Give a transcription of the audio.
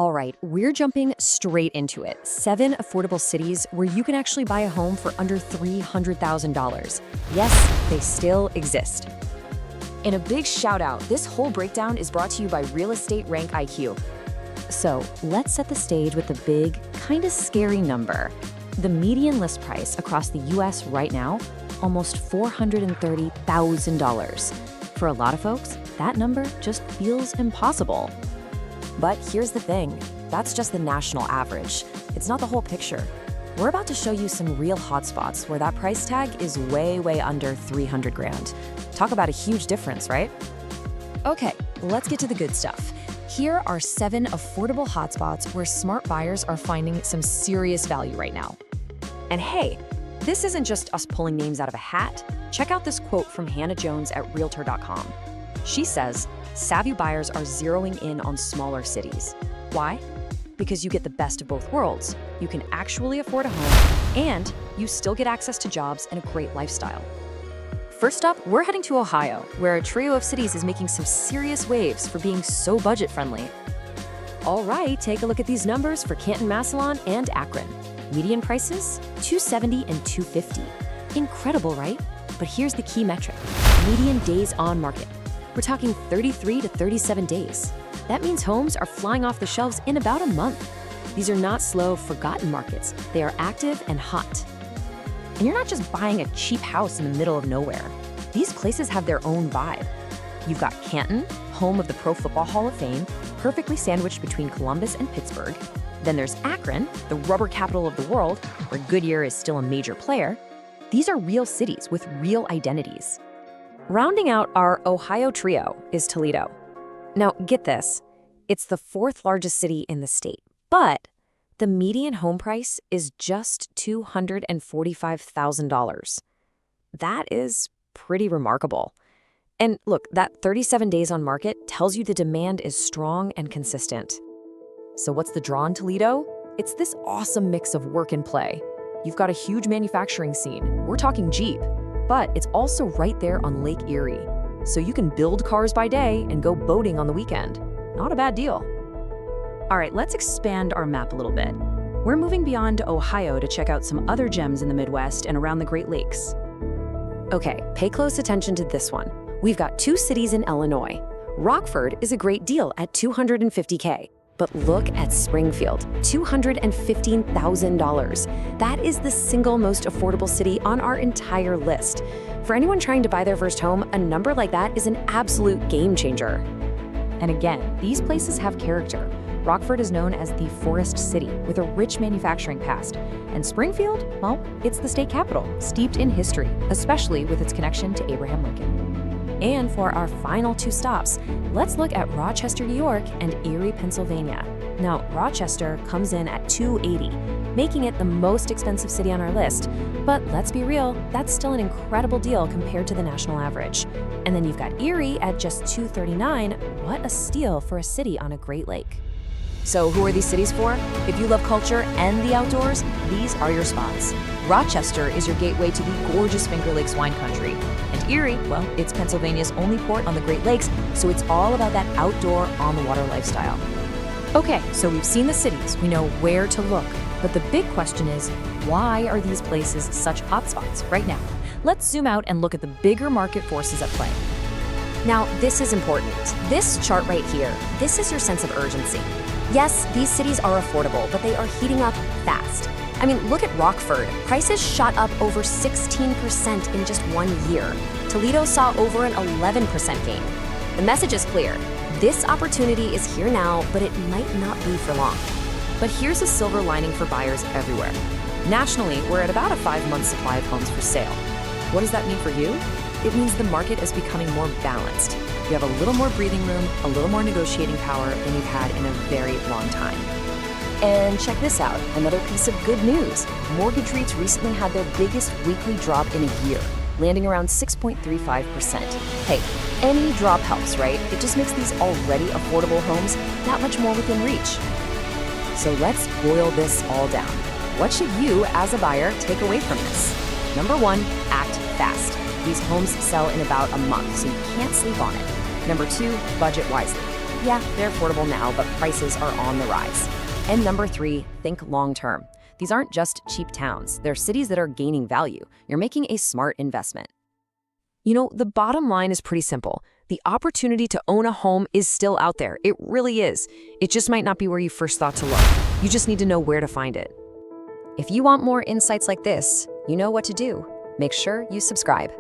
All right, we're jumping straight into it. 7 affordable cities where you can actually buy a home for under $300,000. Yes, they still exist. And a big shout out, this whole breakdown is brought to you by Real Estate Rank IQ. So let's set the stage with the big, kind of scary number. The median list price across the US right now, almost $430,000. For a lot of folks, that number just feels impossible. But here's the thing, that's just the national average. It's not the whole picture. We're about to show you some real hotspots where that price tag is way under 300 grand. Talk about a huge difference, right? Okay, let's get to the good stuff. Here are 7 affordable hotspots where smart buyers are finding some serious value right now. And hey, this isn't just us pulling names out of a hat. Check out this quote from Hannah Jones at Realtor.com. She says, savvy buyers are zeroing in on smaller cities. Why? Because you get the best of both worlds. You can actually afford a home, and you still get access to jobs and a great lifestyle. First up, we're heading to Ohio, where a trio of cities is making some serious waves for being so budget-friendly. All right, take a look at these numbers for Canton, Massillon, and Akron. Median prices, $270 and $250. Incredible, right? But here's the key metric, median days on market. We're talking 33 to 37 days. That means homes are flying off the shelves in about a month. These are not slow, forgotten markets. They are active and hot. And you're not just buying a cheap house in the middle of nowhere. These places have their own vibe. You've got Canton, home of the Pro Football Hall of Fame, perfectly sandwiched between Columbus and Pittsburgh. Then there's Akron, the rubber capital of the world, where Goodyear is still a major player. These are real cities with real identities. Rounding out our Ohio trio is Toledo. Now, get this, it's the 4th largest city in the state, but the median home price is just $245,000. That is pretty remarkable. And look, that 37 days on market tells you the demand is strong and consistent. So what's the draw in Toledo? It's this awesome mix of work and play. You've got a huge manufacturing scene. We're talking Jeep. But it's also right there on Lake Erie. So you can build cars by day and go boating on the weekend. Not a bad deal. All right, let's expand our map a little bit. We're moving beyond Ohio to check out some other gems in the Midwest and around the Great Lakes. Okay, pay close attention to this one. We've got 2 cities in Illinois. Rockford is a great deal at $250K. But look at Springfield, $215,000. That is the single most affordable city on our entire list. For anyone trying to buy their first home, a number like that is an absolute game changer. And again, these places have character. Rockford is known as the Forest City with a rich manufacturing past. And Springfield, well, it's the state capital, steeped in history, especially with its connection to Abraham Lincoln. And for our final 2 stops, let's look at Rochester, New York and Erie, Pennsylvania. Now, Rochester comes in at $280, making it the most expensive city on our list. But let's be real, that's still an incredible deal compared to the national average. And then you've got Erie at just $239. What a steal for a city on a Great Lake. So who are these cities for? If you love culture and the outdoors, these are your spots. Rochester is your gateway to the gorgeous Finger Lakes wine country. And Erie, well, it's Pennsylvania's only port on the Great Lakes, so it's all about that outdoor, on-the-water lifestyle. Okay, so we've seen the cities, we know where to look, but the big question is, why are these places such hotspots right now? Let's zoom out and look at the bigger market forces at play. Now, this is important. This chart right here, this is your sense of urgency. Yes, these cities are affordable, but they are heating up fast. I mean, look at Rockford. Prices shot up over 16% in just 1 year. Toledo saw over an 11% gain. The message is clear. This opportunity is here now, but it might not be for long. But here's a silver lining for buyers everywhere. Nationally, we're at about a 5-month supply of homes for sale. What does that mean for you? It means the market is becoming more balanced. You have a little more breathing room, a little more negotiating power than you've had in a very long time. And check this out, another piece of good news. Mortgage REITs recently had their biggest weekly drop in a year, landing around 6.35%. Hey, any drop helps, right? It just makes these already affordable homes that much more within reach. So let's boil this all down. What should you, as a buyer, take away from this? Number 1, act fast. These homes sell in about a month, so you can't sleep on it. Number 2, budget wisely. Yeah, they're affordable now, but prices are on the rise. And number 3, think long-term. These aren't just cheap towns. They're cities that are gaining value. You're making a smart investment. The bottom line is pretty simple. The opportunity to own a home is still out there. It really is. It just might not be where you first thought to look. You just need to know where to find it. If you want more insights like this, you know what to do. Make sure you subscribe.